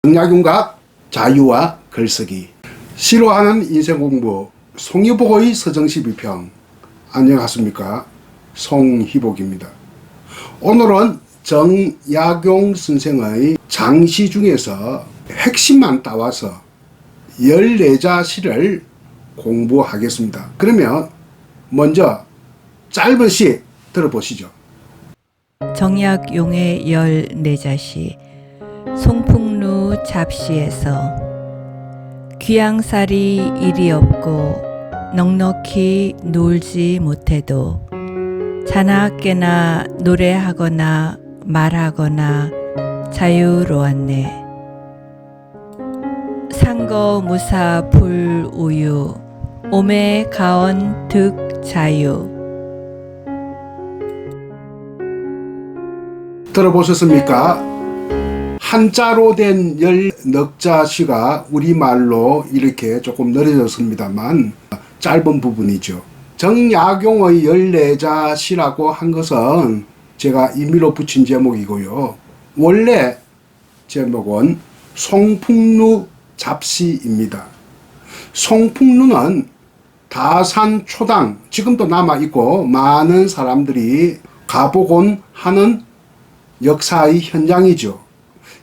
정약용과 자유와 글쓰기, 싫어하는 인생공부, 송희복의 서정시 비평. 안녕하십니까, 송희복입니다. 오늘은 정약용 선생의 장시 중에서 핵심만 따와서 14자 시를 공부하겠습니다. 그러면 먼저 짧은 시 들어보시죠. 정약용의 14자시. 송풍루 잡시에서 귀양살이 일이 없고 넉넉히 놀지 못해도 자나깨나 노래하거나 말하거나 자유로웠네. 상거무사 불우유 오매 가언 득 자유. 들어보셨습니까? 한자로 된 14자 시가 우리말로 이렇게 조금 늘어졌습니다만 짧은 부분이죠. 정약용의 14자 시라고 한 것은 제가 임의로 붙인 제목이고요. 원래 제목은 송풍루 잡시입니다. 송풍루는 다산초당, 지금도 남아있고 많은 사람들이 가보곤 하는 역사의 현장이죠.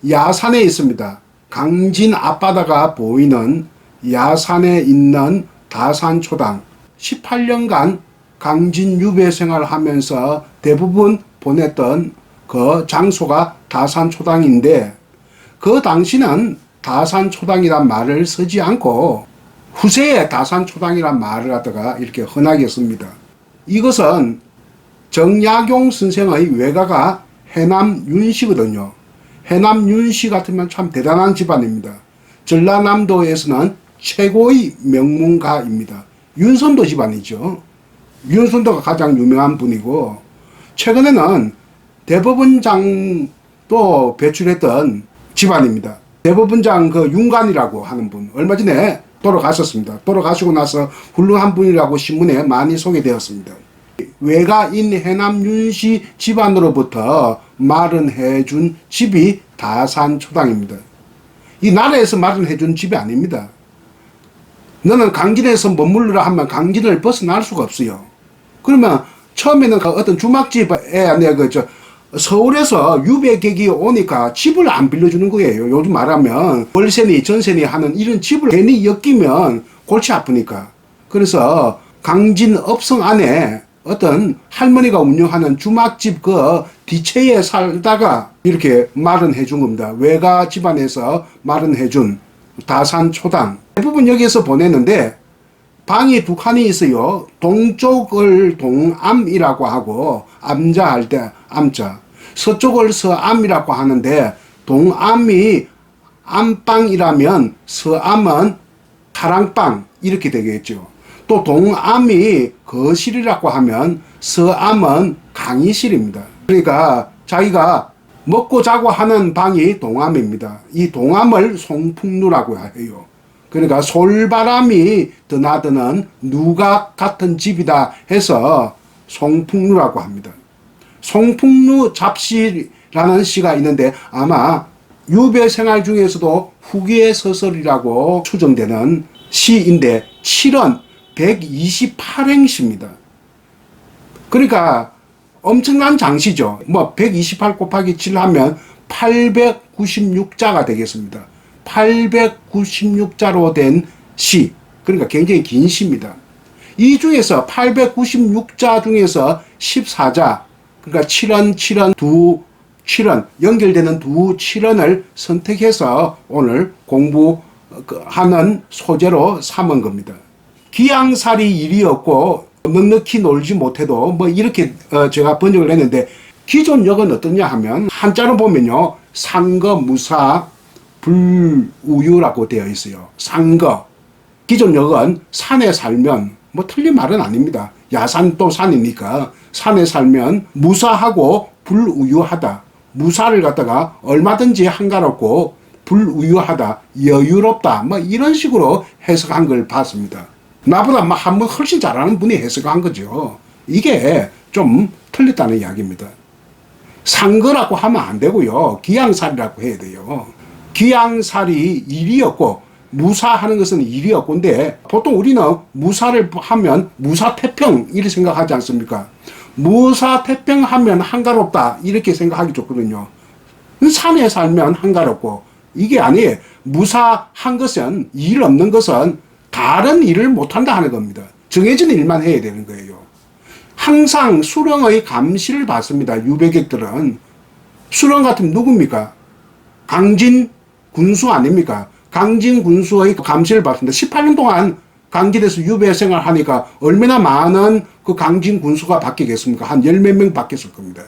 야산에 있습니다. 강진 앞바다가 보이는 야산에 있는 다산초당, 18년간 강진 유배 생활하면서 대부분 보냈던 그 장소가 다산초당인데, 그 당시는 다산초당이란 말을 쓰지 않고 후세에 다산초당이란 말을 갖다가 이렇게 흔하게 씁니다. 이것은 정약용 선생의 외가가 해남 윤씨거든요. 해남 윤씨 같으면 참 대단한 집안입니다. 전라남도에서는 최고의 명문가입니다. 윤선도 집안이죠. 윤선도가 가장 유명한 분이고, 최근에는 대법원장도 배출했던 집안입니다. 대법원장 그 윤관이라고 하는 분, 얼마 전에 돌아가셨습니다. 돌아가시고 나서 훌륭한 분이라고 신문에 많이 소개되었습니다. 외가인 해남 윤씨 집안으로부터 마련해준 집이 다산초당입니다. 이 나라에서 마련해준 집이 아닙니다. 너는 강진에서 머물러라 하면 강진을 벗어날 수가 없어요. 그러면 처음에는 어떤 주막집에 서울에서 유배객이 오니까 집을 안 빌려주는 거예요. 요즘 말하면 월세니 전세니 하는 이런 집을 괜히 엮이면 골치 아프니까. 그래서 강진 업성 안에 어떤 할머니가 운영하는 주막집 그 뒤채에 살다가 이렇게 마련해 준 겁니다. 외가 집안에서 마련해 준 다산초당. 대부분 여기에서 보냈는데 방이 두 칸이 있어요. 동쪽을 동암이라고 하고, 암자 할 때 암자. 서쪽을 서암이라고 하는데, 동암이 암방이라면 서암은 가랑방 이렇게 되겠죠. 또 동암이 거실이라고 하면 서암은 강의실입니다. 그러니까 자기가 먹고 자고 하는 방이 동암입니다. 이 동암을 송풍루라고 해요. 그러니까 솔바람이 드나드는 누각 같은 집이다 해서 송풍루라고 합니다. 송풍루 잡시라는 시가 있는데 아마 유배 생활 중에서도 후기의 서설이라고 추정되는 시인데 7원 128행시입니다. 그러니까 엄청난 장시죠. 128 곱하기 7 하면 896자가 되겠습니다. 896자로 된 시. 그러니까 굉장히 긴 시입니다. 이 중에서 896자 중에서 14자, 그러니까 7원, 7원, 두 7원, 연결되는 두 7원을 선택해서 오늘 공부하는 소재로 삼은 겁니다. 귀양살이 일이 없고 넉넉히 놀지 못해도 이렇게 제가 번역을 했는데, 기존 역은 어떠냐 하면 한자로 보면요, 상거무사 불우유라고 되어 있어요. 상거. 기존 역은 산에 살면 틀린 말은 아닙니다. 야산 또 산이니까 산에 살면 무사하고 불우유하다. 무사를 갖다가 얼마든지 한가롭고 불우유하다, 여유롭다, 이런 식으로 해석한 걸 봤습니다. 나보다 한 번 훨씬 잘하는 분이 해석한 거죠. 이게 좀 틀렸다는 이야기입니다. 상거라고 하면 안 되고요. 기양살이라고 해야 돼요. 기양살이 일이었고 무사하는 것은 일이었고인데 보통 우리는 무사를 하면 무사태평 이렇게 생각하지 않습니까? 무사태평하면 한가롭다 이렇게 생각하기 좋거든요. 산에 살면 한가롭고 이게 아니에요. 무사한 것은 일 없는 것은 다른 일을 못한다 하는 겁니다. 정해진 일만 해야 되는 거예요. 항상 수령의 감시를 받습니다. 유배객들은. 수령 같으면 누굽니까? 강진 군수 아닙니까? 강진 군수의 감시를 받습니다. 18년 동안 강진에서 유배 생활하니까 얼마나 많은 그 강진 군수가 바뀌겠습니까? 한 열 몇 명 바뀌었을 겁니다.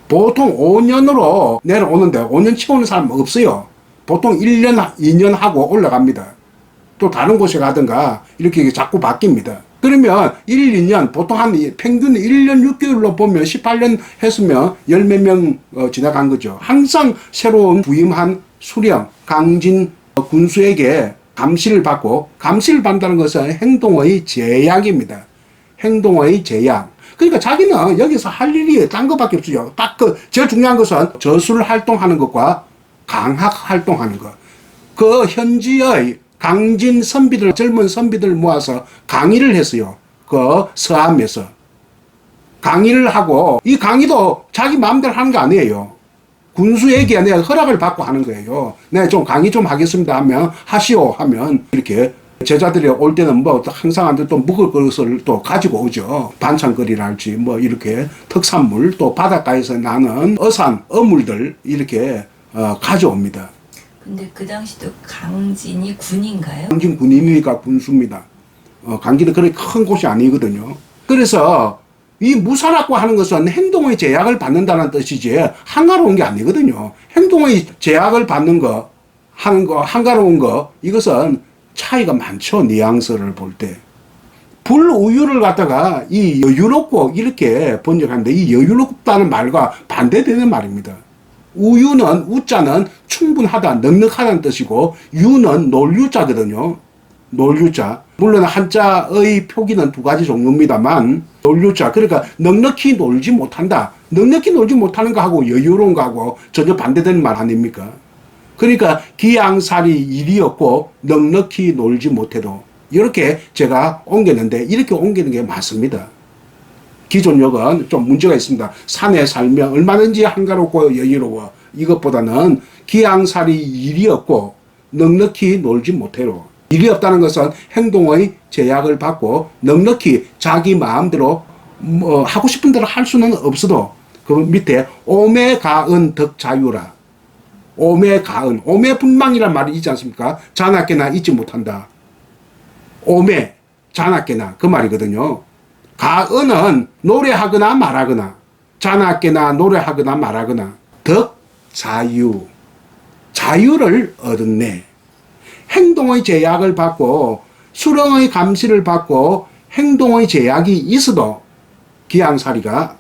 보통 5년으로 내려오는데 5년 치고 오는 사람 없어요. 보통 1년, 2년 하고 올라갑니다. 또 다른 곳에 가든가 이렇게 자꾸 바뀝니다. 그러면 1, 2년, 보통 한 평균 1년 6개월로 보면 18년 했으면 열 몇 명 지나간 거죠. 항상 새로운 부임한 수령, 강진 군수에게 감시를 받고, 감시를 받는다는 것은 행동의 제약입니다. 행동의 제약. 그러니까 자기는 여기서 할 일이 딴 것밖에 없어요. 딱 제일 중요한 것은 저술 활동하는 것과 강학 활동하는 것. 그 현지의 강진 선비들, 젊은 선비들 모아서 강의를 했어요. 그 서암에서. 강의를 하고, 이 강의도 자기 마음대로 하는 게 아니에요. 군수에게 내가 허락을 받고 하는 거예요. 내가 좀 강의 좀 하겠습니다 하면, 하시오 하면, 이렇게 제자들이 올 때는 뭐 항상 또 먹을 것을 또 가지고 오죠. 반찬거리랄지 뭐 이렇게 특산물, 또 바닷가에서 나는 어산, 어물들 이렇게 가져옵니다. 근데 그 당시도 강진이 군인가요? 강진 군인이니까 군수입니다. 강진은 그렇게 큰 곳이 아니거든요. 그래서 이 무사라고 하는 것은 행동의 제약을 받는다는 뜻이지 한가로운 게 아니거든요. 행동의 제약을 받는 거, 하는 거, 한가로운 거, 이것은 차이가 많죠. 뉘앙스를 볼 때. 불우유를 갖다가 이 여유롭고 이렇게 번역하는데 이 여유롭다는 말과 반대되는 말입니다. 우유는, 우자는 충분하다, 넉넉하다는 뜻이고, 유는 놀유자거든요. 놀유자. 물론 한자의 표기는 두 가지 종류입니다만, 놀유자. 그러니까 넉넉히 놀지 못한다. 넉넉히 놀지 못하는 거하고 여유로운 거하고 전혀 반대되는 말 아닙니까? 그러니까 기양살이 일이었고, 넉넉히 놀지 못해도. 이렇게 제가 옮겼는데, 이렇게 옮기는 게 맞습니다. 기존역은 좀 문제가 있습니다. 산에 살면 얼마든지 한가롭고 여유로워. 이것보다는 기양살이 일이 없고 넉넉히 놀지 못해로. 일이 없다는 것은 행동의 제약을 받고 넉넉히 자기 마음대로 뭐 하고 싶은 대로 할 수는 없어도 그 밑에 오매가은 덕자유라. 오매가은. 오매분망이란 말이 있지 않습니까? 자나깨나 잊지 못한다. 오매, 자나깨나 그 말이거든요. 가은은 노래하거나 말하거나, 자나깨나 노래하거나 말하거나, 덕, 자유, 자유를 얻었네. 행동의 제약을 받고, 수령의 감시를 받고, 행동의 제약이 있어도, 기양살이가,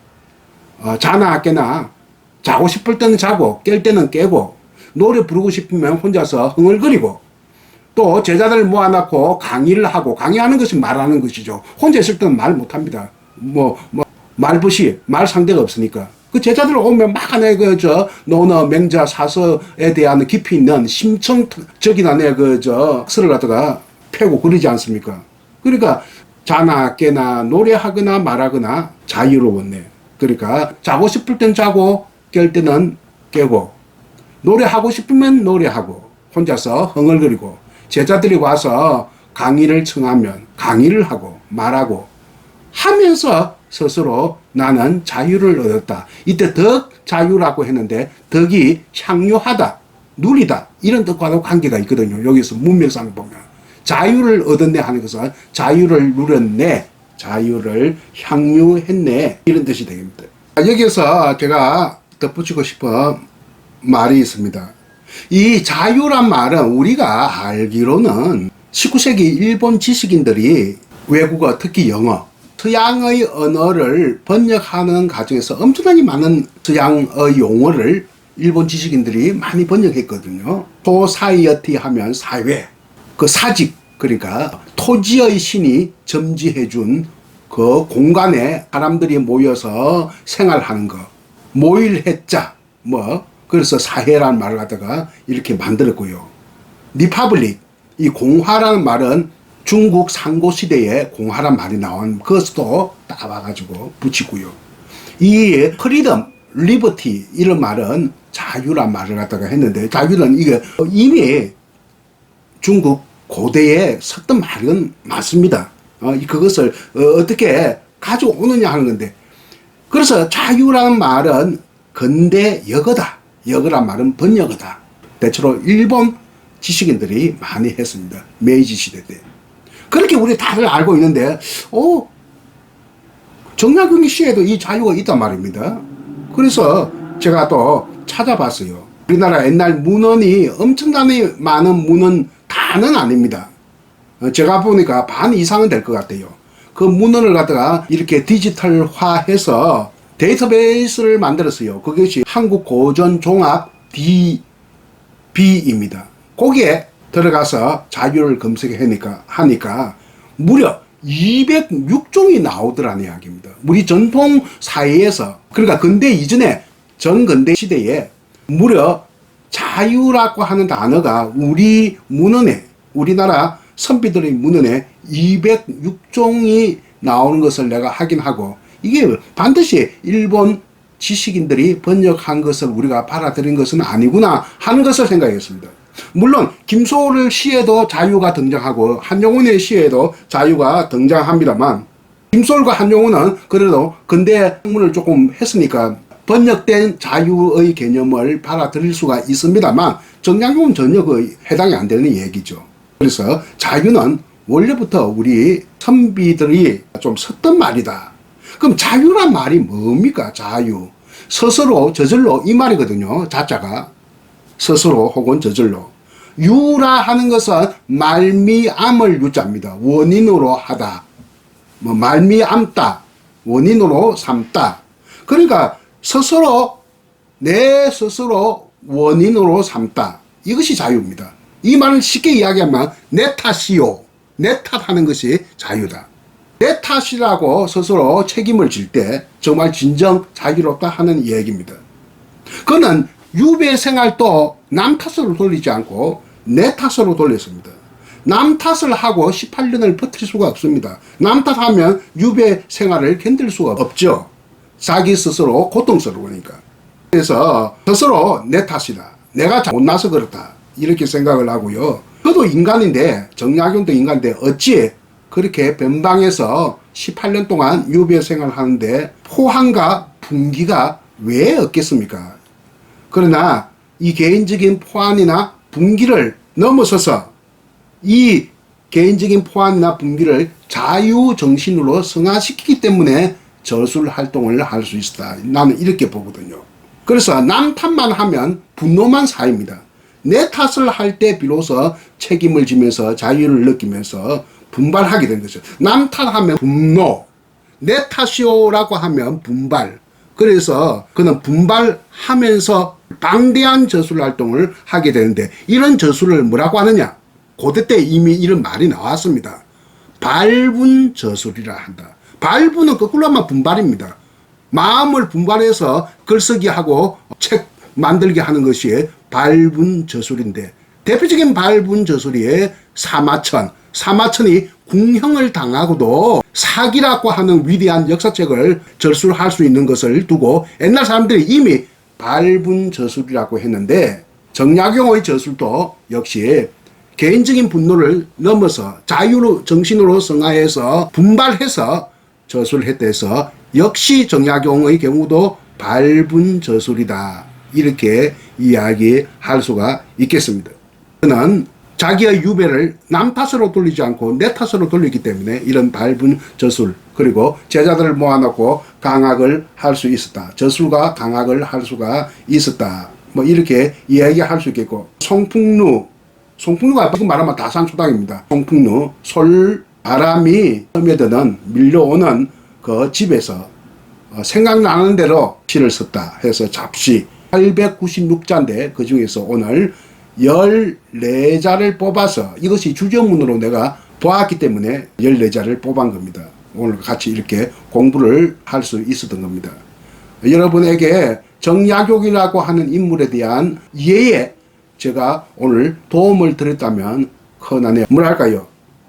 자나깨나, 자고 싶을 때는 자고, 깰 때는 깨고, 노래 부르고 싶으면 혼자서 흥얼거리고, 또 제자들을 모아놓고 강의를 하고, 강의하는 것이 말하는 것이죠. 혼자 있을 때는 말 못합니다. 말벗이 말 상대가 없으니까. 그 제자들 오면 막 논어, 맹자, 사서에 대한 깊이 있는 심층적인 학설을 갖다가 펴고 그러지 않습니까? 그러니까 자나 깨나 노래하거나 말하거나 자유로웠네. 그러니까 자고 싶을 땐 자고, 깰 때는 깨고, 노래하고 싶으면 노래하고, 혼자서 흥얼거리고, 제자들이 와서 강의를 청하면 강의를 하고 말하고 하면서 스스로 나는 자유를 얻었다. 이때 덕 자유라고 했는데 덕이 향유하다, 누리다 이런 뜻과도 관계가 있거든요. 여기서 문맥상 보면 자유를 얻었네 하는 것은 자유를 누렸네, 자유를 향유했네 이런 뜻이 되겠습니다. 여기서 제가 덧붙이고 싶은 말이 있습니다. 이 자유란 말은 우리가 알기로는 19세기 일본 지식인들이 외국어, 특히 영어, 서양의 언어를 번역하는 과정에서 엄청나게 많은 서양의 용어를 일본 지식인들이 많이 번역했거든요. 소사이어티 하면 사회, 그 사직, 그러니까 토지의 신이 점지해준 그 공간에 사람들이 모여서 생활하는 거, 모일해자, 그래서 사회라는 말을 갖다가 이렇게 만들었고요. 리퍼블릭, 이 공화라는 말은 중국 상고시대에 공화란 말이 나온 그것도 따와가지고 붙이고요. 이 프리덤, 리버티 이런 말은 자유란 말을 갖다가 했는데, 자유는 이게 이미 중국 고대에 썼던 말은 맞습니다. 그것을 어떻게 가져오느냐 하는 건데, 그래서 자유라는 말은 근대 역어다. 역어란 말은 번역어다. 대체로 일본 지식인들이 많이 했습니다. 메이지 시대 때. 그렇게 우리 다들 알고 있는데, 정약용 시에도 이 자유가 있단 말입니다. 그래서 제가 또 찾아봤어요. 우리나라 옛날 문헌이 엄청나게 많은 문헌 다는 아닙니다. 제가 보니까 반 이상은 될 것 같아요. 그 문헌을 갖다가 이렇게 디지털화해서 데이터베이스를 만들었어요. 그것이 한국고전종합 DB입니다. 거기에 들어가서 자유를 하니까 무려 206종이 나오더라는 이야기입니다. 우리 전통 사회에서, 그러니까 근대 이전에 정근대 시대에 무려 자유라고 하는 단어가 우리 문헌에, 우리나라 선비들의 문헌에 206종이 나오는 것을 내가 확인하고, 이게 반드시 일본 지식인들이 번역한 것을 우리가 받아들인 것은 아니구나 하는 것을 생각했습니다. 물론 김소월 시에도 자유가 등장하고 한용운의 시에도 자유가 등장합니다만, 김소월과 한용운은 그래도 근대 학문을 조금 했으니까 번역된 자유의 개념을 받아들일 수가 있습니다만, 정약용은 전혀 해당이 안 되는 얘기죠. 그래서 자유는 원래부터 우리 선비들이 좀 썼던 말이다. 그럼 자유란 말이 뭡니까? 자유. 스스로, 저절로 이 말이거든요. 자자가. 스스로 혹은 저절로. 유라 하는 것은 말미암을 유자입니다. 원인으로 하다. 말미암다. 원인으로 삼다. 그러니까 스스로, 내 스스로 원인으로 삼다. 이것이 자유입니다. 이 말을 쉽게 이야기하면 내 탓이요. 내 탓하는 것이 자유다. 내 탓이라고 스스로 책임을 질 때 정말 진정 자유롭다 하는 얘기입니다. 그는 유배 생활도 남 탓으로 돌리지 않고 내 탓으로 돌렸습니다. 남 탓을 하고 18년을 버틸 수가 없습니다. 남 탓하면 유배 생활을 견딜 수가 없죠. 자기 스스로 고통스러우니까. 그래서 스스로 내 탓이다. 내가 못나서 그렇다. 이렇게 생각을 하고요. 저도 인간인데, 정약용도 인간인데 어찌 그렇게 변방에서 18년 동안 유배 생활을 하는데 포항과 분기가 왜 없겠습니까? 그러나 이 개인적인 포환이나 분기를 넘어서서 이 개인적인 포환이나 분기를 자유정신으로 승화시키기 때문에 저술 활동을 할 수 있다. 나는 이렇게 보거든요. 그래서 남 탓만 하면 분노만 쌓입니다. 내 탓을 할 때 비로소 책임을 지면서 자유를 느끼면서 분발하게 된 거죠. 남 탓하면 분노, 내 탓이오라고 하면 분발. 그래서 그는 분발하면서 방대한 저술 활동을 하게 되는데, 이런 저술을 뭐라고 하느냐? 고대 때 이미 이런 말이 나왔습니다. 발분 저술이라 한다. 발분은 거꾸로 하면 분발입니다. 마음을 분발해서 글쓰기 하고 책 만들게 하는 것이 발분 저술인데, 대표적인 발분 저술이 사마천. 사마천이 궁형을 당하고도 사기라고 하는 위대한 역사책을 절술할 수 있는 것을 두고 옛날 사람들이 이미 발분 저술이라고 했는데, 정약용의 저술도 역시 개인적인 분노를 넘어서 자유로 정신으로 승화해서 분발해서 저술을 했다 해서 역시 정약용의 경우도 발분 저술이다. 이렇게 이야기할 수가 있겠습니다. 그는 자기의 유배를 남 탓으로 돌리지 않고 내 탓으로 돌리기 때문에 이런 발분 저술, 그리고 제자들을 모아놓고 강학을 할 수 있었다. 저술과 강학을 할 수가 있었다. 뭐 이렇게 이야기할 수 있겠고, 송풍루가 지금 말하면 다산초당입니다. 송풍루, 솔바람이 스며드는 밀려오는 그 집에서 생각나는 대로 시를 썼다 해서 잡시 896자인데 그 중에서 오늘 14자를 뽑아서, 이것이 주제문으로 내가 보았기 때문에 14자를 뽑은 겁니다. 오늘 같이 이렇게 공부를 할 수 있었던 겁니다. 여러분에게 정약용이라고 하는 인물에 대한 이해에 제가 오늘 도움을 드렸다면 큰안에 뭐랄까요?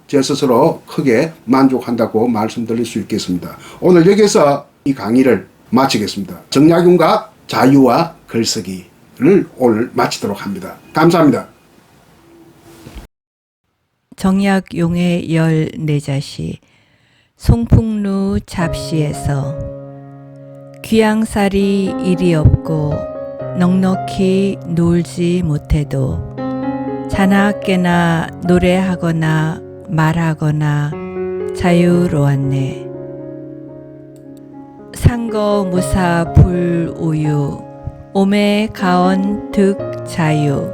제 스스로 크게 만족한다고 말씀드릴 수 있겠습니다. 오늘 여기서 이 강의를 마치겠습니다. 정약용과 자유와 글쓰기를 오늘 마치도록 합니다. 감사합니다. 정약용의 14자시 송풍루 잡시에서 귀양살이 일이 없고 넉넉히 놀지 못해도 자나깨나 노래하거나 말하거나 자유로웠네. 상거 무사 불우유 오매 가언 득 자유